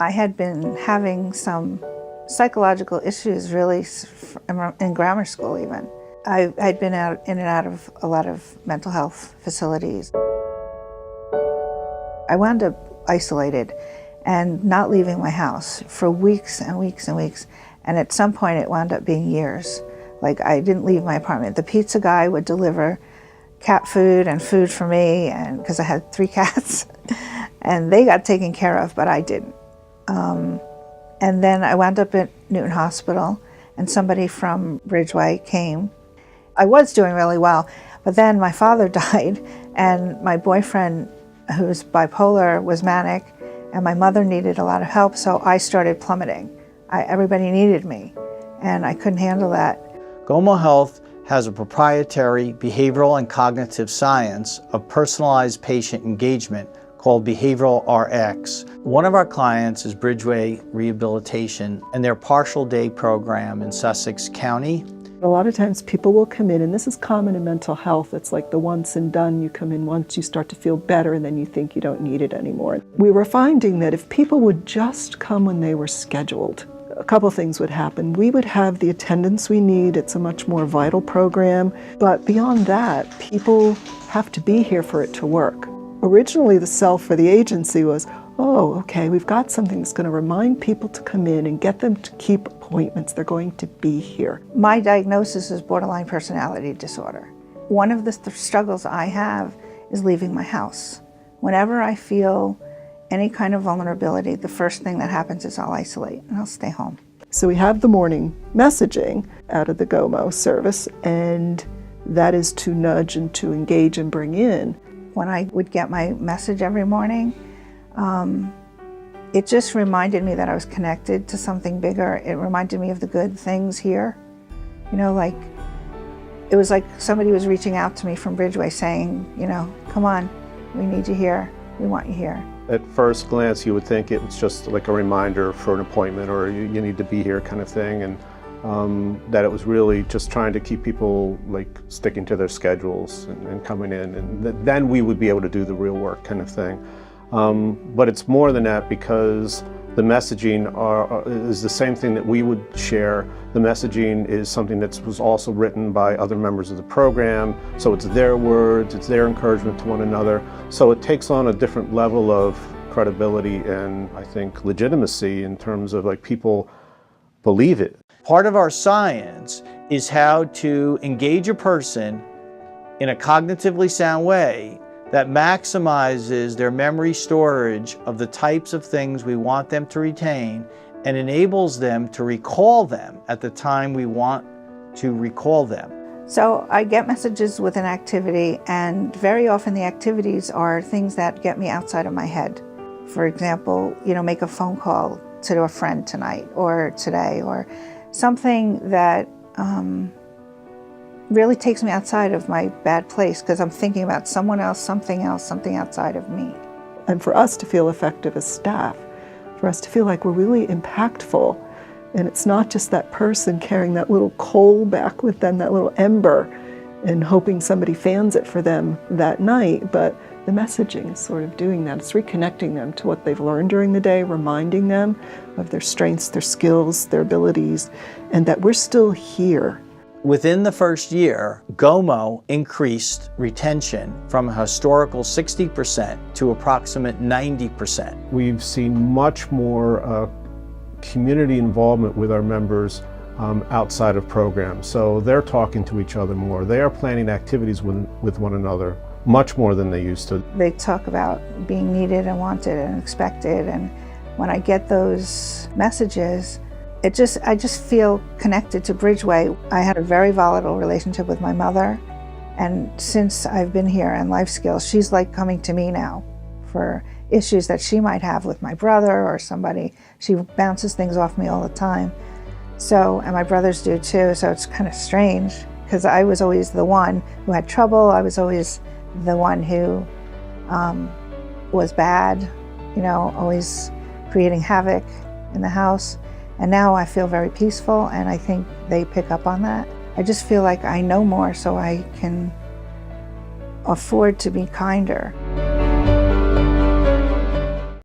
I had been having some psychological issues really in grammar school even. I'd been in and out of a lot of mental health facilities. I wound up isolated and not leaving my house for weeks and weeks and weeks. And at some point it wound up being years. Like I didn't leave my apartment. The pizza guy would deliver cat food and food for me, and because I had 3 cats, and they got taken care of, but I didn't. And then I wound up at Newton Hospital, and somebody from Bridgeway came. I was doing really well, but then my father died, and my boyfriend, who's bipolar, was manic, and my mother needed a lot of help, so I started plummeting. Everybody needed me, and I couldn't handle that. Gomo Health has a proprietary behavioral and cognitive science of personalized patient engagement called BehavioralRx. One of our clients is Bridgeway Rehabilitation and their partial day program in Sussex County. A lot of times people will come in, and this is common in mental health. It's like the once and done. You come in once, you start to feel better, and then you think you don't need it anymore. We were finding that if people would just come when they were scheduled, a couple things would happen. We would have the attendance we need. It's a much more vital program. But beyond that, people have to be here for it to work. Originally, the sell for the agency was, oh, okay, we've got something that's going to remind people to come in and get them to keep appointments. They're going to be here. My diagnosis is borderline personality disorder. One of the struggles I have is leaving my house. Whenever I feel any kind of vulnerability, the first thing that happens is I'll isolate and I'll stay home. So we have the morning messaging out of the GOMO service, and that is to nudge and to engage and bring in. When I would get my message every morning, it just reminded me that I was connected to something bigger. It reminded me of the good things here. You know, like, it was like somebody was reaching out to me from Bridgeway saying, you know, come on, we need you here, we want you here. At first glance, you would think it was just like a reminder for an appointment, or you need to be here kind of thing, and that it was really just trying to keep people like sticking to their schedules and coming in, and then we would be able to do the real work kind of thing. But it's more than that, because the messaging is the same thing that we would share. The messaging is something that was also written by other members of the program, so it's their words, it's their encouragement to one another. So it takes on a different level of credibility and, I think, legitimacy in terms of like people believe it. Part of our science is how to engage a person in a cognitively sound way that maximizes their memory storage of the types of things we want them to retain and enables them to recall them at the time we want to recall them. So I get messages with an activity, and very often the activities are things that get me outside of my head. For example, you know, make a phone call to a friend tonight or today, or something that really takes me outside of my bad place, because I'm thinking about someone else, something outside of me. And for us to feel effective as staff, for us to feel like we're really impactful, and it's not just that person carrying that little coal back with them, that little ember, and hoping somebody fans it for them that night, but the messaging is sort of doing that. It's reconnecting them to what they've learned during the day, reminding them of their strengths, their skills, their abilities, and that we're still here. Within the first year, GOMO increased retention from a historical 60% to approximate 90%. We've seen much more community involvement with our members outside of programs. So they're talking to each other more. They are planning activities with one another much more than they used to. They talk about being needed and wanted and expected, and when I get those messages, I just feel connected to Bridgeway. I had a very volatile relationship with my mother, and since I've been here in Life Skills, she's like coming to me now for issues that she might have with my brother or somebody. She bounces things off me all the time. So, and my brothers do too, so it's kind of strange, because I was always the one who had trouble. I was always the one who was bad, you know, always creating havoc in the house. And now I feel very peaceful, and I think they pick up on that. I just feel like I know more, so I can afford to be kinder.